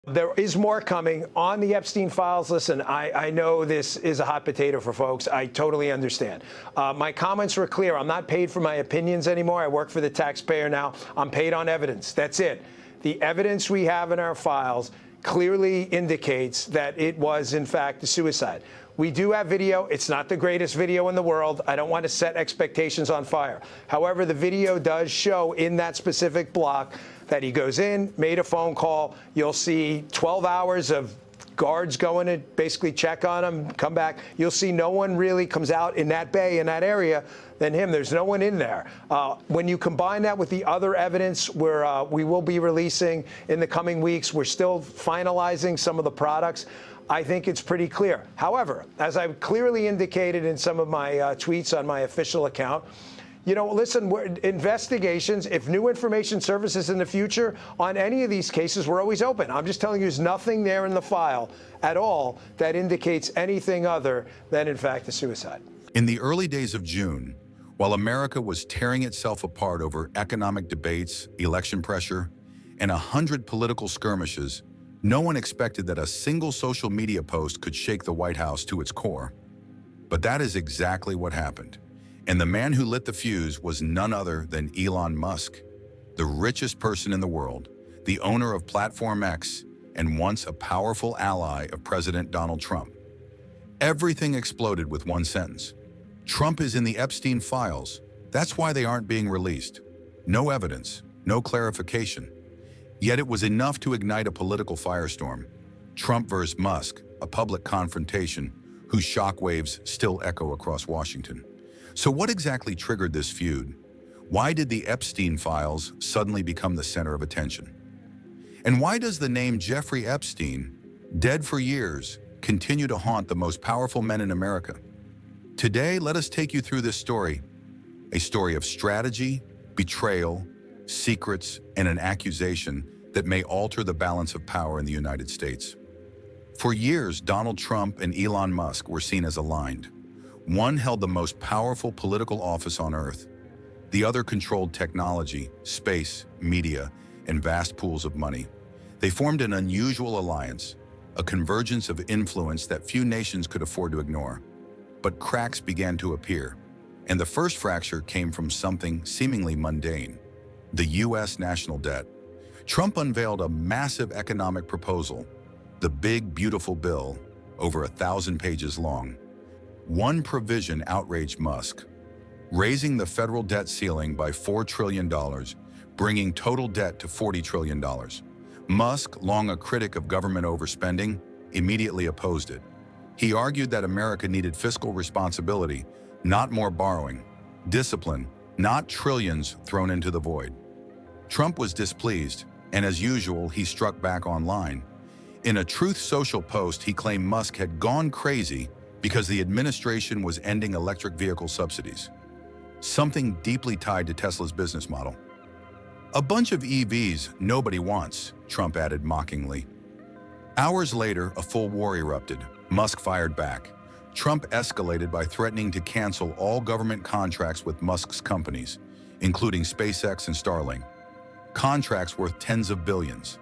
There is more coming on the Epstein files. Listen, I know this is a hot potato for folks. I totally understand. My comments were clear. I'm not paid for my opinions anymore. I work for the taxpayer now. I'm paid on evidence. That's it. The evidence we have in our files clearly indicates that it was, in fact, a suicide. We do have video. It's not the greatest video in the world. I don't want to set expectations on fire. However, the video does show in that specific block that he goes in, made a phone call. You'll see 12 hours of guards going to basically check on him, come back. You'll see no one really comes out in that bay, in that area, than him. There's no one in there. When you combine that with the other evidence we will be releasing in the coming weeks, we're still finalizing some of the products. I think it's pretty clear. However, as I've clearly indicated in some of my tweets on my official account, you know, listen, investigations, if new information surfaces in the future on any of these cases, we're always open. I'm just telling you, there's nothing there in the file at all that indicates anything other than, in fact, a suicide. In the early days of June, while America was tearing itself apart over economic debates, election pressure, and 100 political skirmishes, no one expected that a single social media post could shake the White House to its core. But that is exactly what happened. And the man who lit the fuse was none other than Elon Musk, the richest person in the world, the owner of Platform X, and once a powerful ally of President Donald Trump. Everything exploded with one sentence. Trump is in the Epstein files. That's why they aren't being released. No evidence, no clarification. Yet it was enough to ignite a political firestorm. Trump versus Musk, a public confrontation whose shockwaves still echo across Washington. So what exactly triggered this feud? Why did the Epstein files suddenly become the center of attention? And why does the name Jeffrey Epstein, dead for years, continue to haunt the most powerful men in America? Today, let us take you through this story, a story of strategy, betrayal, secrets, and an accusation that may alter the balance of power in the United States. For years, Donald Trump and Elon Musk were seen as aligned. One held the most powerful political office on Earth. The other controlled technology, space, media, and vast pools of money. They formed an unusual alliance, a convergence of influence that few nations could afford to ignore. But cracks began to appear, and the first fracture came from something seemingly mundane: the U.S. national debt. Trump unveiled a massive economic proposal, the Big Beautiful Bill, over 1,000 pages long. One provision outraged Musk, raising the federal debt ceiling by $4 trillion, bringing total debt to $40 trillion. Musk, long a critic of government overspending, immediately opposed it. He argued that America needed fiscal responsibility, not more borrowing, discipline, not trillions thrown into the void. Trump was displeased, and as usual, he struck back online. In a Truth Social post, he claimed Musk had gone crazy because the administration was ending electric vehicle subsidies, something deeply tied to Tesla's business model. A bunch of EVs nobody wants, Trump added mockingly. Hours later, a full war erupted. Musk fired back. Trump escalated by threatening to cancel all government contracts with Musk's companies, including SpaceX and Starlink, contracts worth tens of billions.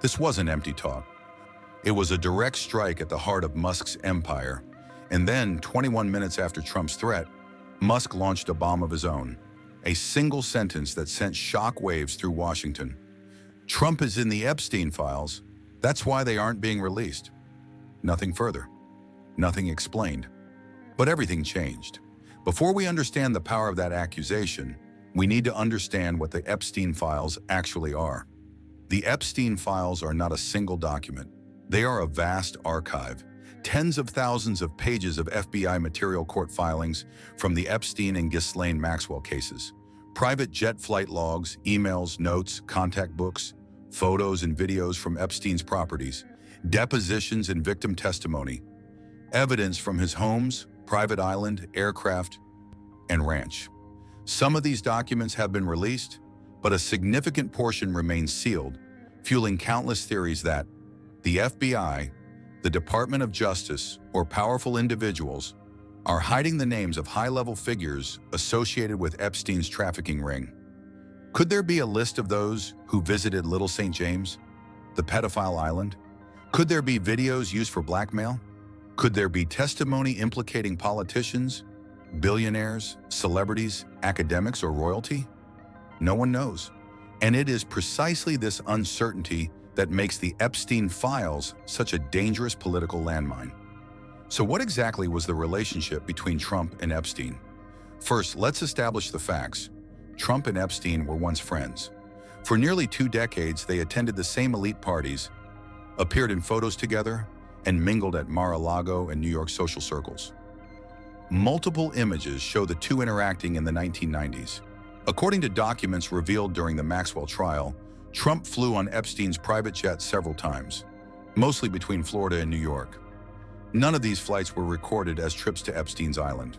This wasn't empty talk. It was a direct strike at the heart of Musk's empire. And then, 21 minutes after Trump's threat, Musk launched a bomb of his own, a single sentence that sent shock waves through Washington. Trump is in the Epstein files. That's why they aren't being released. Nothing further. Nothing explained. But everything changed. Before we understand the power of that accusation, we need to understand what the Epstein files actually are. The Epstein files are not a single document. They are a vast archive, tens of thousands of pages of FBI material court filings from the Epstein and Ghislaine Maxwell cases, private jet flight logs, emails, notes, contact books, photos and videos from Epstein's properties, depositions and victim testimony, evidence from his homes, private island, aircraft, and ranch. Some of these documents have been released, but a significant portion remains sealed, fueling countless theories that the FBI, the Department of Justice, or powerful individuals are hiding the names of high-level figures associated with Epstein's trafficking ring. Could there be a list of those who visited Little St. James, The pedophile island? Could there be videos used for blackmail? Could there be testimony implicating politicians, billionaires, celebrities, academics, or royalty? No one knows. And it is precisely this uncertainty that makes the Epstein files such a dangerous political landmine. So what exactly was the relationship between Trump and Epstein? First, let's establish the facts. Trump and Epstein were once friends. For nearly 2 decades, they attended the same elite parties, appeared in photos together, and mingled at Mar-a-Lago and New York social circles. Multiple images show the two interacting in the 1990s. According to documents revealed during the Maxwell trial, Trump flew on Epstein's private jet several times, mostly between Florida and New York. None of these flights were recorded as trips to Epstein's island.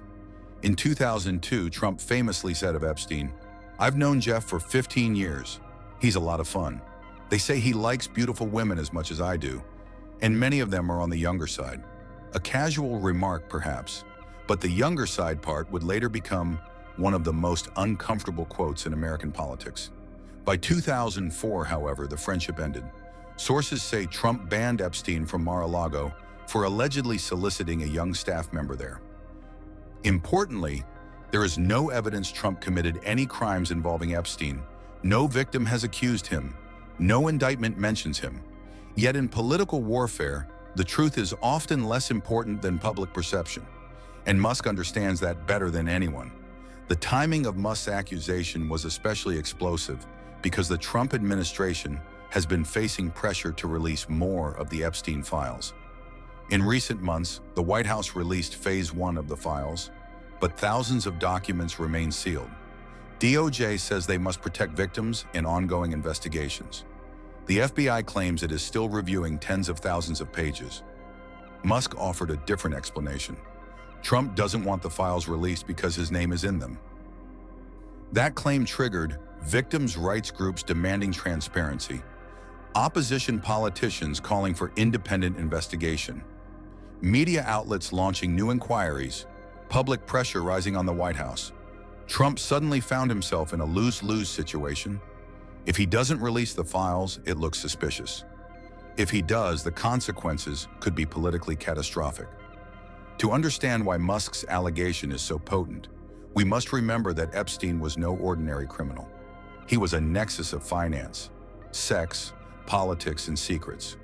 In 2002, Trump famously said of Epstein, "I've known Jeff for 15 years. He's a lot of fun. They say he likes beautiful women as much as I do, and many of them are on the younger side." A casual remark, perhaps, but the younger side part would later become one of the most uncomfortable quotes in American politics. By 2004, however, the friendship ended. Sources say Trump banned Epstein from Mar-a-Lago for allegedly soliciting a young staff member there. Importantly, there is no evidence Trump committed any crimes involving Epstein. No victim has accused him. No indictment mentions him. Yet in political warfare, the truth is often less important than public perception. And Musk understands that better than anyone. The timing of Musk's accusation was especially explosive because the Trump administration has been facing pressure to release more of the Epstein files. In recent months, the White House released Phase 1 of the files, but thousands of documents remain sealed. DOJ says they must protect victims in ongoing investigations. The FBI claims it is still reviewing tens of thousands of pages. Musk offered a different explanation. Trump doesn't want the files released because his name is in them. That claim triggered victims' rights groups demanding transparency, opposition politicians calling for independent investigation, media outlets launching new inquiries, public pressure rising on the White House. Trump suddenly found himself in a lose-lose situation. If he doesn't release the files, it looks suspicious. If he does, the consequences could be politically catastrophic. To understand why Musk's allegation is so potent, we must remember that Epstein was no ordinary criminal. He was a nexus of finance, sex, politics, and secrets.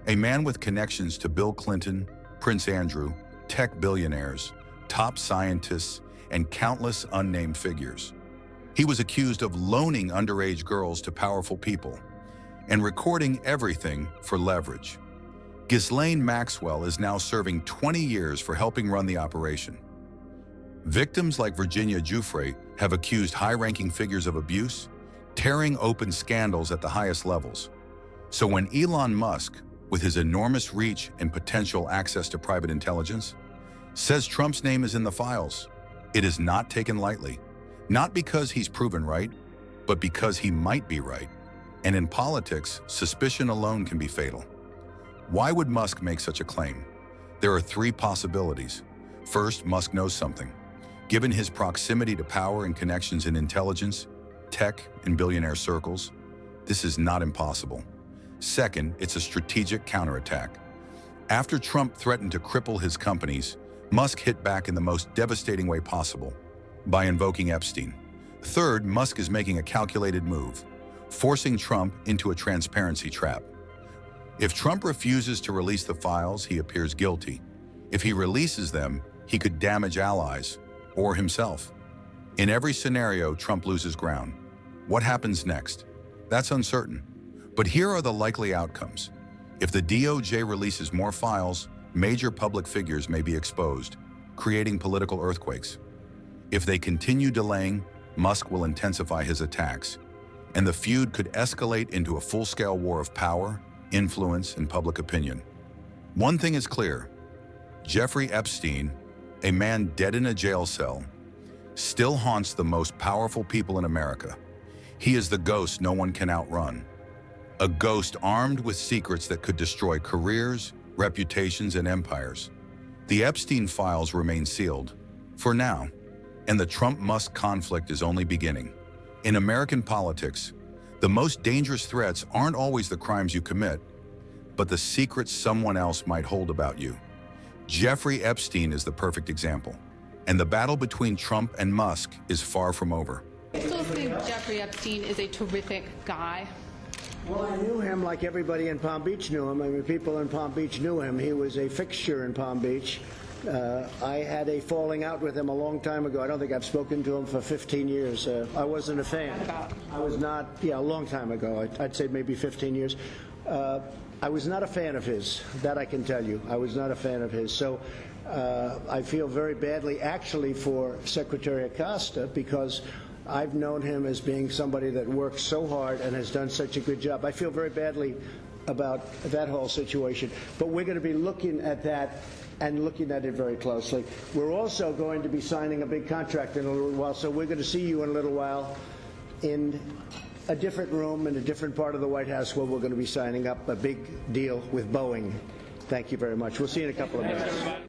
A man with connections to Bill Clinton, Prince Andrew, tech billionaires, top scientists, and countless unnamed figures. He was accused of loaning underage girls to powerful people and recording everything for leverage. Ghislaine Maxwell is now serving 20 years for helping run the operation. Victims like Virginia Giuffre have accused high-ranking figures of abuse, tearing open scandals at the highest levels. So when Elon Musk, with his enormous reach and potential access to private intelligence, says Trump's name is in the files, it is not taken lightly. Not because he's proven right, but because he might be right. And in politics, suspicion alone can be fatal. Why would Musk make such a claim? There are 3 possibilities. First, Musk knows something. Given his proximity to power and connections in intelligence, tech, and billionaire circles, this is not impossible. Second, it's a strategic counterattack. After Trump threatened to cripple his companies, Musk hit back in the most devastating way possible, by invoking Epstein. Third, Musk is making a calculated move, forcing Trump into a transparency trap. If Trump refuses to release the files, he appears guilty. If he releases them, he could damage allies or himself. In every scenario, Trump loses ground. What happens next? That's uncertain. But here are the likely outcomes. If the DOJ releases more files, major public figures may be exposed, creating political earthquakes. If they continue delaying, Musk will intensify his attacks, and the feud could escalate into a full-scale war of power, influence, and public opinion. One thing is clear: Jeffrey Epstein, a man dead in a jail cell, still haunts the most powerful people in America. He is the ghost no one can outrun. A ghost armed with secrets that could destroy careers, reputations, and empires. The Epstein files remain sealed, for now, and the Trump-Musk conflict is only beginning. In American politics, The most dangerous threats aren't always the crimes you commit, but the secrets someone else might hold about you. Jeffrey Epstein is the perfect example, and the battle between Trump and Musk is far from over. I still think Jeffrey Epstein is a terrific guy. Well, I knew him like everybody in Palm Beach knew him. I mean, people in Palm Beach knew him. He was a fixture in Palm Beach. I had a falling out with him a long time ago. I don't think I've spoken to him for 15 years. I wasn't a fan. I was not, a long time ago. I'd say maybe 15 years. I was not a fan of his. That I can tell you. I was not a fan of his. So I feel very badly, actually, for Secretary Acosta, because I've known him as being somebody that works so hard and has done such a good job. I feel very badly about that whole situation. But we're going to be looking at that and looking at it very closely. We're also going to be signing a big contract in a little while, so we're going to see you in a little while in a different room in a different part of the White House where we're going to be signing up a big deal with Boeing. Thank you very much. We'll see you in a couple of minutes.